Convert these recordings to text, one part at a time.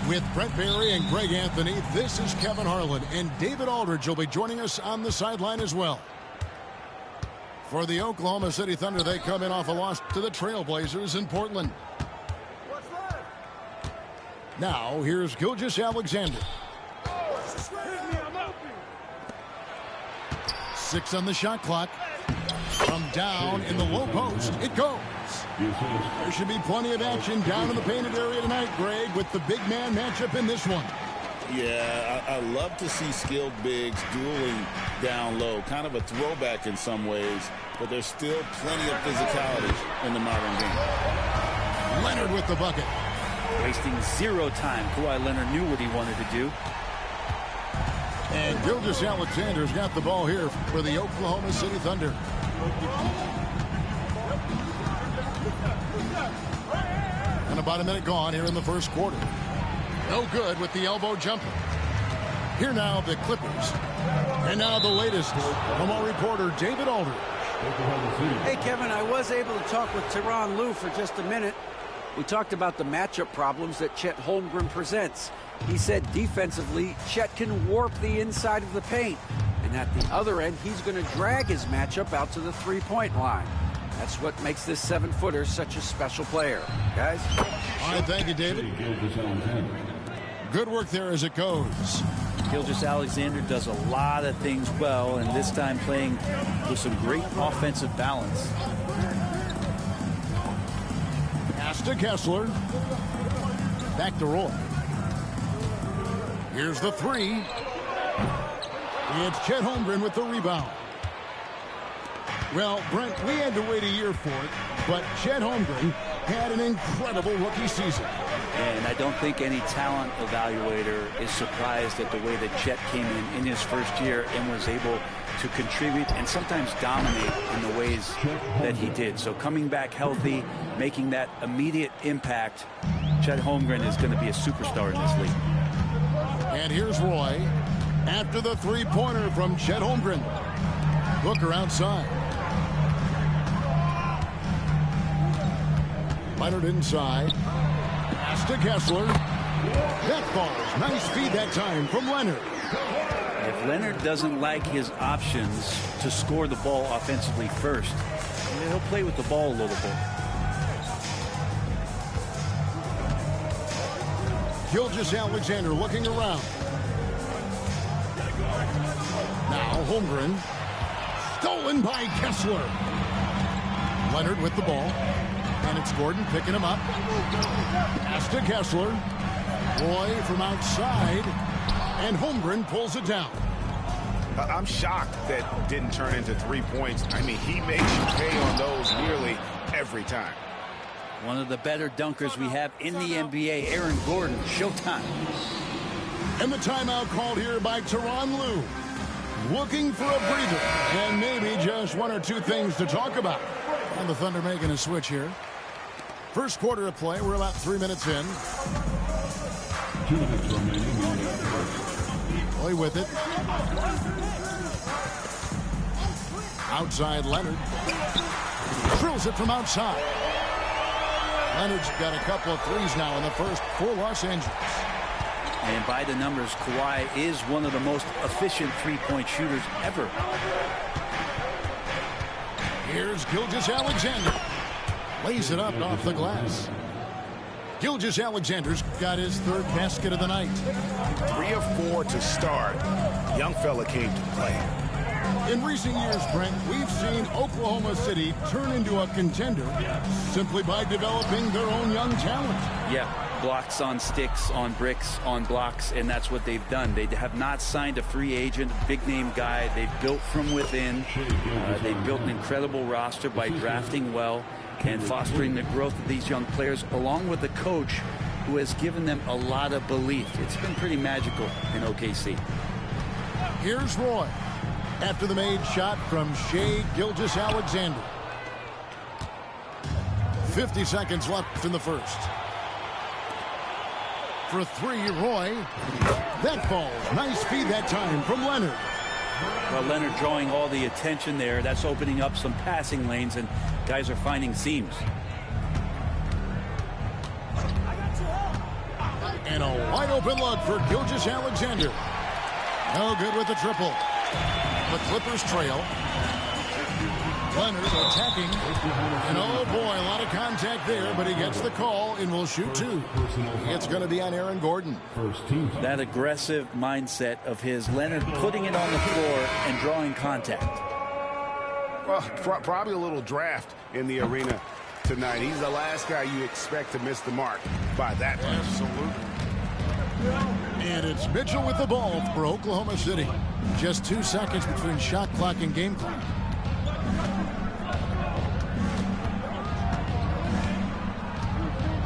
With Brent Barry and Greg Anthony, this is Kevin Harlan, and David Aldridge will be joining us on the sideline as well. For the Oklahoma City Thunder, they come in off a loss to the Trailblazers in Portland. Now, here's Gilgeous-Alexander. 6 on the shot clock. From down in the low post, it goes. There should be plenty of action down in the painted area tonight, Greg, with the big man matchup in this one. Yeah, I love to see skilled bigs dueling down low. Kind of a throwback in some ways, but there's still plenty of physicality in the modern game. Leonard with the bucket. Wasting zero time. Kawhi Leonard knew what he wanted to do. And Gilgeous-Alexander's got the ball here for the Oklahoma City Thunder. And about a minute gone here in the first quarter. No good with the elbow jumper. Here now the Clippers. And now the latest from our reporter David Aldridge. Hey Kevin, I was able to talk with Tyronn Lue for just a minute. We talked about the matchup problems that Chet Holmgren presents. He said defensively, Chet can warp the inside of the paint. And at the other end, he's going to drag his matchup out to the three-point line. That's what makes this 7-footer such a special player. Guys? All right, thank you, David. Good work there as it goes. Gilgeous-Alexander does a lot of things well, and this time playing with some great offensive balance. Pass to Kessler. Back to Roy. Here's the three. It's Chet Holmgren with the rebound. Well, Brent, we had to wait a year for it, but Chet Holmgren had an incredible rookie season. And I don't think any talent evaluator is surprised at the way that Chet came in his first year and was able to contribute and sometimes dominate in the ways that he did. So coming back healthy, making that immediate impact, Chet Holmgren is going to be a superstar in this league. And here's Roy after the three-pointer from Chet Holmgren. Booker outside. Leonard inside. Pass to Kessler. That falls. Nice feed that time from Leonard. If Leonard doesn't like his options to score the ball offensively first, he'll play with the ball a little bit. Gilgeous-Alexander looking around. Now Holmgren. Stolen by Kessler. Leonard with the ball. And it's Gordon picking him up. Pass to Kessler. Roy from outside. And Holmgren pulls it down. I'm shocked that didn't turn into 3 points. I mean, he makes you pay on those nearly every time. One of the better dunkers we have in the NBA, Aaron Gordon. Showtime. And the timeout called here by Tyronn Lue. Looking for a breather. And maybe just one or two things to talk about. And the Thunder making a switch here. First quarter of play. We're about 3 minutes in. 2 minutes remaining. Play with it. Outside Leonard. Drills it from outside. Leonard's got a couple of threes now in the first for Los Angeles. And by the numbers, Kawhi is one of the most efficient three-point shooters ever. Here's Gilgeous-Alexander. Lays it up off the glass. Gilgeous-Alexander's got his third basket of the night. 3 of 4 to start. Young fella came to play. In recent years, Brent, we've seen Oklahoma City turn into a contender simply by developing their own young talent. Yeah, blocks on sticks, on bricks, on blocks, and that's what they've done. They have not signed a free agent, big-name guy. They've built from within. They've built an incredible roster by drafting well and fostering the growth of these young players, along with the coach who has given them a lot of belief. It's been pretty magical in OKC. Here's Roy after the made shot from Shai Gilgeous-Alexander. 50 seconds left in the first. For three, Roy. That falls. Nice feed that time from Leonard. Well, Leonard drawing all the attention there. That's opening up some passing lanes, and guys are finding seams. And a wide open look for Gilgeous-Alexander. No good with the triple. The Clippers trail. Leonard attacking. And oh boy, a lot of contact there, but he gets the call and will shoot two. It's going to be on Aaron Gordon. That aggressive mindset of his, Leonard putting it on the floor and drawing contact. Well, probably a little draft in the arena tonight. He's the last guy you expect to miss the mark by that much. Absolutely. And it's Mitchell with the ball for Oklahoma City. Just 2 seconds between shot clock and game clock.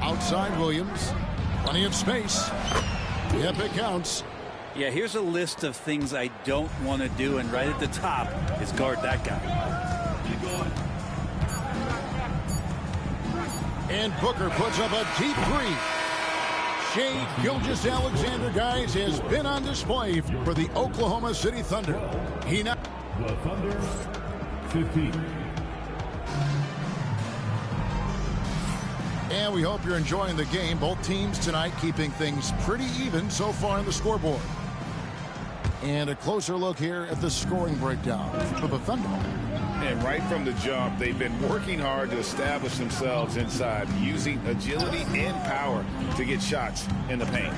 Outside Williams. Plenty of space. Yep, it counts. Yeah, here's a list of things I don't want to do, and right at the top is guard that guy. And Booker puts up a deep three. Shai Gilgeous-Alexander, guys, has been on display for the Oklahoma City Thunder. He now... The Thunder, 15. And we hope you're enjoying the game. Both teams tonight keeping things pretty even so far on the scoreboard. And a closer look here at the scoring breakdown for the Thunder. And right from the jump, they've been working hard to establish themselves inside, using agility and power to get shots in the paint.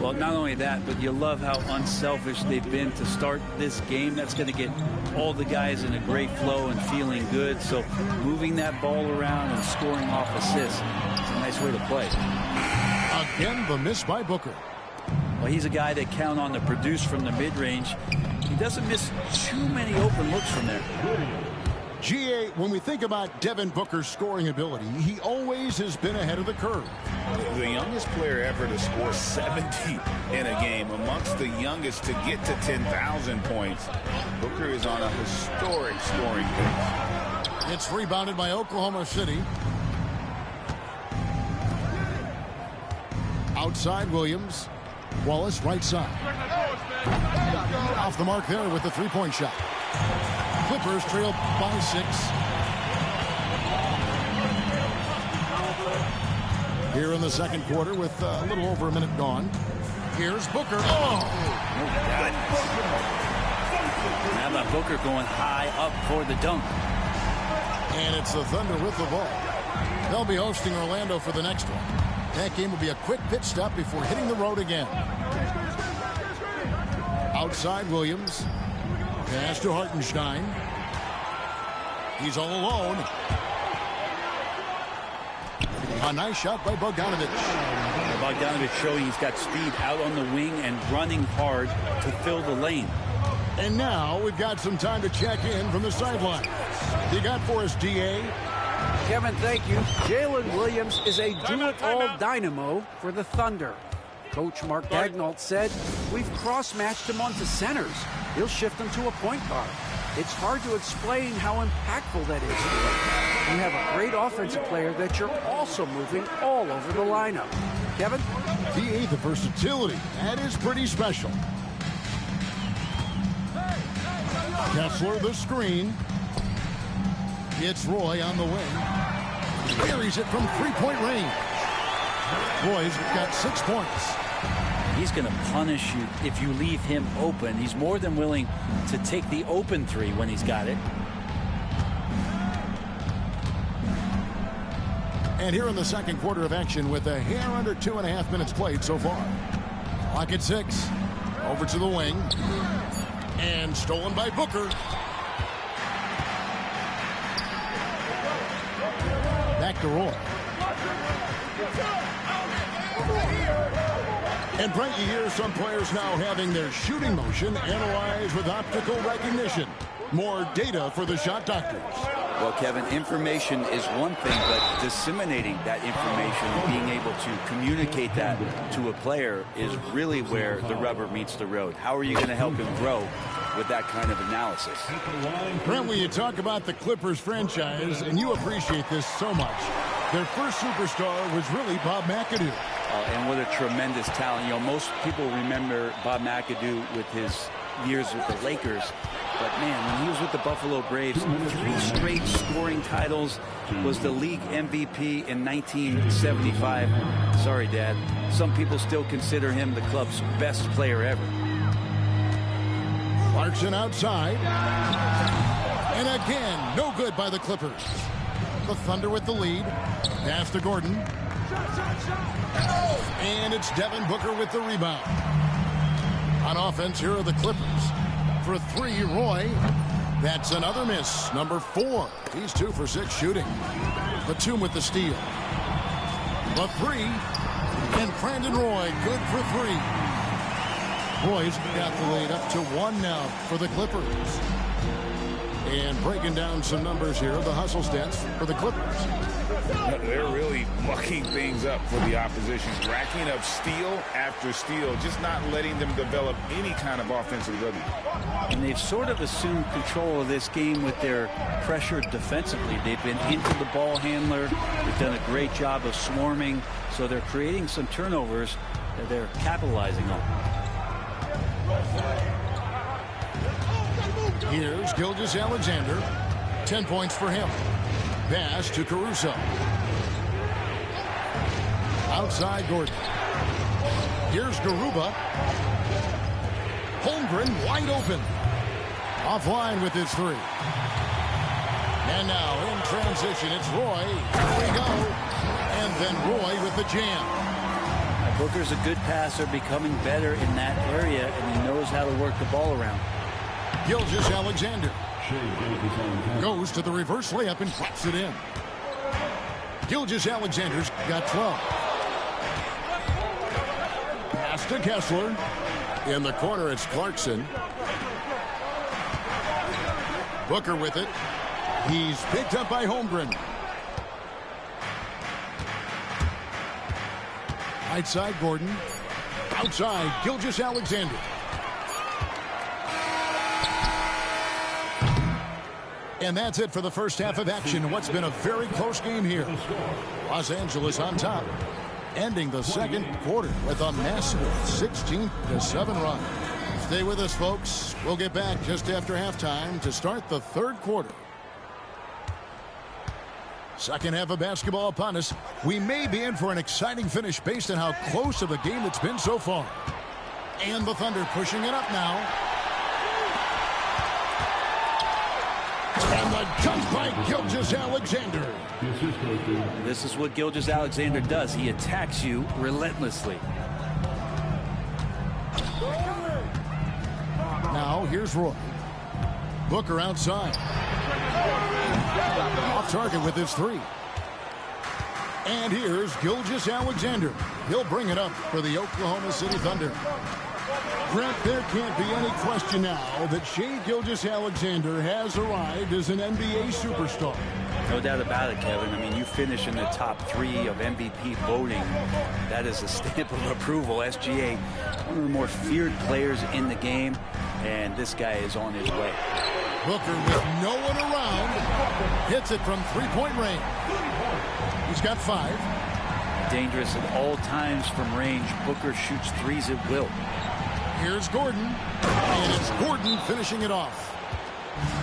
Well, not only that, but you love how unselfish they've been to start this game. That's going to get all the guys in a great flow and feeling good. So moving that ball around and scoring off assists, it's a nice way to play. Again, the miss by Booker. Well, he's a guy that count on to produce from the mid-range. He doesn't miss too many open looks from there. GA, when we think about Devin Booker's scoring ability, he always has been ahead of the curve. The youngest player ever to score 70 in a game, amongst the youngest to get to 10,000 points. Booker is on a historic scoring pace. It's rebounded by Oklahoma City. Outside Williams. Wallace right side. Off the mark there with the three-point shot. Clippers trail by 6. Here in the second quarter with a little over a minute gone. Here's Booker. Oh! How about Booker going high up for the dunk? And it's the Thunder with the ball. They'll be hosting Orlando for the next one. That game will be a quick pit stop before hitting the road again. Outside Williams. Pass to Hartenstein. He's all alone. A nice shot by Bogdanovic. Bogdanovic showing he's got speed out on the wing and running hard to fill the lane. And now we've got some time to check in from the sideline. You got for us, DA? Kevin, thank you. Jalen Williams is a do-it-all dynamo for the Thunder. Coach Mark Daigneault said, we've cross-matched him onto centers. He'll shift them to a point guard. It's hard to explain how impactful that is. You have a great offensive player that you're also moving all over the lineup. Kevin? DA, the versatility. That is pretty special. Kessler, the screen. It's Roy on the wing. Buries it from three-point range. Roy's got 6 points. He's going to punish you if you leave him open. He's more than willing to take the open three when he's got it. And here in the second quarter of action with a hair under 2.5 minutes played so far. Clock at 6. Over to the wing. And stolen by Booker. Back to Roy. And Brent, you hear some players now having their shooting motion analyzed with optical recognition. More data for the shot doctors. Well, Kevin, information is one thing, but disseminating that information and being able to communicate that to a player is really where the rubber meets the road. How are you going to help him grow with that kind of analysis? Brent, when you talk about the Clippers franchise, and you appreciate this so much, their first superstar was really Bob McAdoo. And what a tremendous talent. You know, most people remember Bob McAdoo with his years with the Lakers. But, man, when he was with the Buffalo Braves, 3 straight scoring titles, was the league MVP in 1975. Sorry, Dad. Some people still consider him the club's best player ever. Clarkson outside. And again, no good by the Clippers. The Thunder with the lead. Pass to Gordon. And it's Devin Booker with the rebound. On offense, here are the Clippers. For 3, Roy. That's another miss. Number 4. He's 2 for 6 shooting. Batum with the steal. The 3. And Brandon Roy, good for 3. Roy's got the lead up to 1 now for the Clippers. And breaking down some numbers here, the hustle stats for the Clippers. They're really mucking things up for the opposition, racking up steal after steal, just not letting them develop any kind of offensive rhythm. And they've sort of assumed control of this game with their pressure defensively. They've been into the ball handler. They've done a great job of swarming. So they're creating some turnovers that they're capitalizing on. Here's Gilgeous-Alexander. 10 points for him. Pass to Caruso. Outside Gordon. Here's Garuba. Holmgren wide open. Offline with his 3. And now in transition, it's Roy. Here we go. And then Roy with the jam. Booker's a good passer, becoming better in that area, and he knows how to work the ball around. Gilgeous-Alexander goes to the reverse layup and drops it in. Gilgeous-Alexander's got 12. Pass to Kessler. In the corner, it's Clarkson. Booker with it. He's picked up by Holmgren. Right side, Gordon. Outside, Gilgeous-Alexander. And that's it for the first half of action. What's been a very close game here. Los Angeles on top, ending the second quarter with a massive 16-7 run. Stay with us, folks. We'll get back just after halftime to start the third quarter. Second half of basketball upon us. We may be in for an exciting finish based on how close of a game it's been so far. And the Thunder pushing it up now. And the dunk by Gilgeous-Alexander. This is what Gilgeous-Alexander does. He attacks you relentlessly. Now here's Roy. Booker outside. Off target with his 3. And here's Gilgeous-Alexander. He'll bring it up for the Oklahoma City Thunder. Brent, there can't be any question now that Shai Gilgeous-Alexander has arrived as an NBA superstar. No doubt about it, Kevin. I mean, you finish in the top 3 of MVP voting. That is a stamp of approval. SGA, one of the more feared players in the game, and this guy is on his way. Booker with no one around. Hits it from 3-point range. He's got 5. Dangerous at all times from range. Booker shoots 3s at will. Here's Gordon. And it's Gordon finishing it off.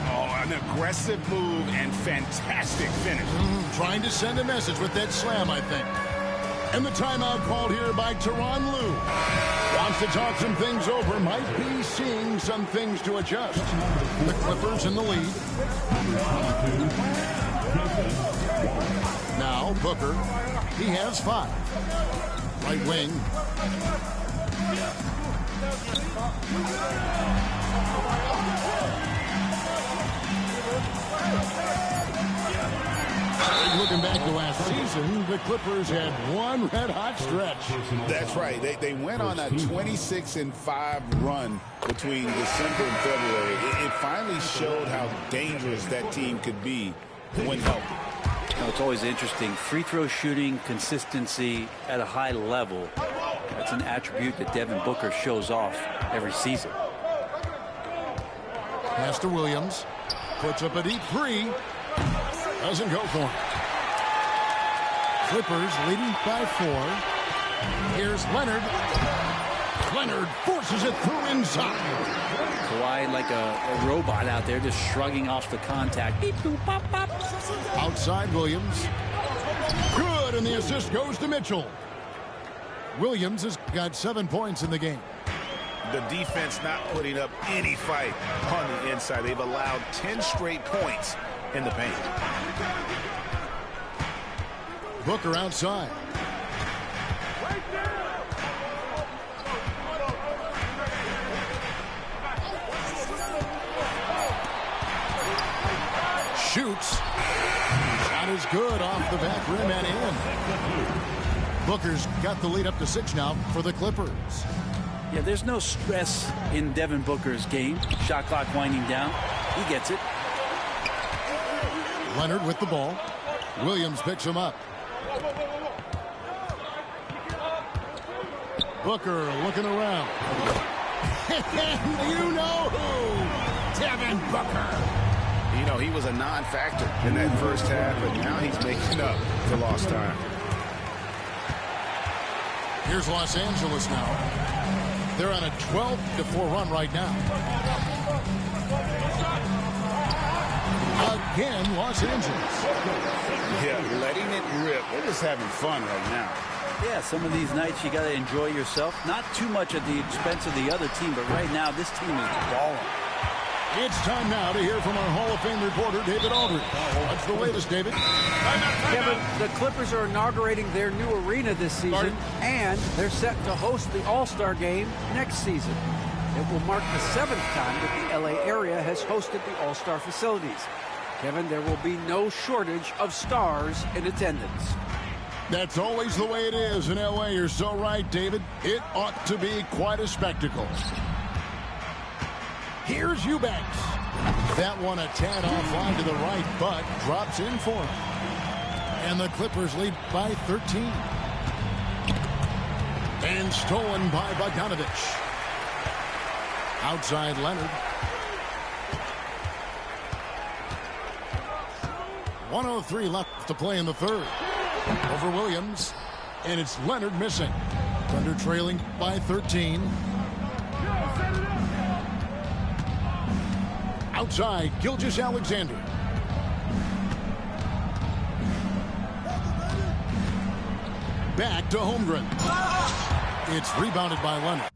Oh, an aggressive move and fantastic finish. Trying to send a message with that slam, I think. And the timeout called here by Tyronn Lue. Wants to talk some things over. Might be seeing some things to adjust. The Clippers in the lead. Now Booker. He has 5. Right wing. Looking back to last season, the Clippers had one red-hot stretch. That's right. They went on a 26-5 run between December and February. It finally showed how dangerous that team could be when healthy. You know, it's always interesting. Free throw shooting, consistency at a high level. That's an attribute that Devin Booker shows off every season. Pass to Williams. Puts up a deep 3. Doesn't go for it. Clippers leading by 4. Here's Leonard. Leonard forces it through inside. Kawhi like a robot out there just shrugging off the contact. Beep, boop, pop, pop. Outside Williams. Good, and the assist goes to Mitchell. Williams has got 7 points in the game. The defense not putting up any fight on the inside. They've allowed 10 straight points in the paint. Booker outside. Shoots. Shot is good off the back rim and in. Booker's got the lead up to 6 now for the Clippers. Yeah, there's no stress in Devin Booker's game. Shot clock winding down. He gets it. Leonard with the ball. Williams picks him up. Booker looking around. You know who? Devin Booker. You know, he was a non-factor in that first half, but now he's making up for lost time. Here's Los Angeles now. They're on a 12-4 run right now. Again, Los Angeles. Yeah, letting it rip. They're just having fun right now. Yeah, some of these nights you got to enjoy yourself. Not too much at the expense of the other team, but right now this team is balling. It's time now to hear from our Hall of Fame reporter, David Aldridge. What's the latest, David? Kevin, the Clippers are inaugurating their new arena this season, and they're set to host the All-Star Game next season. It will mark the 7th time that the LA area has hosted the All-Star facilities. Kevin, there will be no shortage of stars in attendance. That's always the way it is in LA. You're so right, David. It ought to be quite a spectacle. Here's Eubanks. That one a tad offline to the right, but drops in for him. And the Clippers lead by 13. And stolen by Bogdanovich. Outside Leonard. 1:03 left to play in the third. Over Williams. And it's Leonard missing. Thunder trailing by 13. Outside, Gilgeous-Alexander. Back to Holmgren. It's rebounded by Leonard.